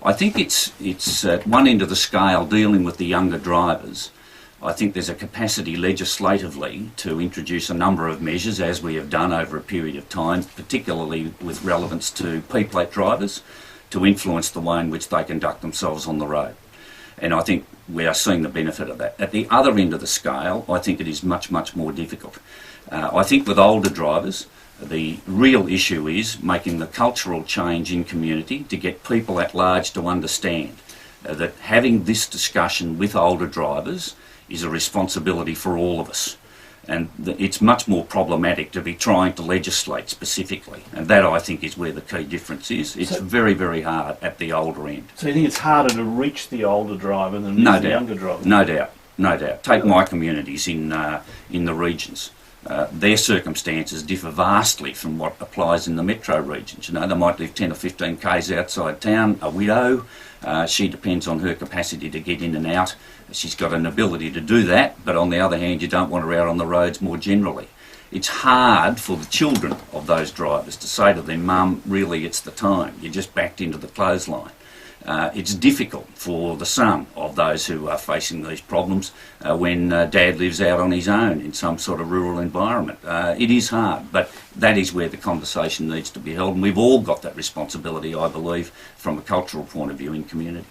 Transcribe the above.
I think it's at one end of the scale dealing with the younger drivers. I think there's a capacity legislatively to introduce a number of measures, as we have done over a period of time, particularly with relevance to P-plate drivers, to influence the way in which they conduct themselves on the road. And I think we are seeing the benefit of that. At the other end of the scale, I think it is much, much more difficult. I think with older drivers, the real issue is making the cultural change in community to get people at large to understand that having this discussion with older drivers is a responsibility for all of us. And it's much more problematic to be trying to legislate specifically. And that, I think, is where the key difference is. It's very, very hard at the older end. So you think it's harder to reach the older driver than the younger driver? No doubt, no doubt. Take my communities in the regions. Their circumstances differ vastly from what applies in the metro regions. You know, they might live 10 or 15 k's outside town, a widow. She depends on her capacity to get in and out. She's got an ability to do that, but on the other hand, you don't want her out on the roads more generally. It's hard for the children of those drivers to say to their mum, really, it's the time. You just backed into the clothesline. It's difficult for the son of those who are facing these problems when dad lives out on his own in some sort of rural environment. It is hard, but that is where the conversation needs to be held, and we've all got that responsibility, I believe, from a cultural point of view in community.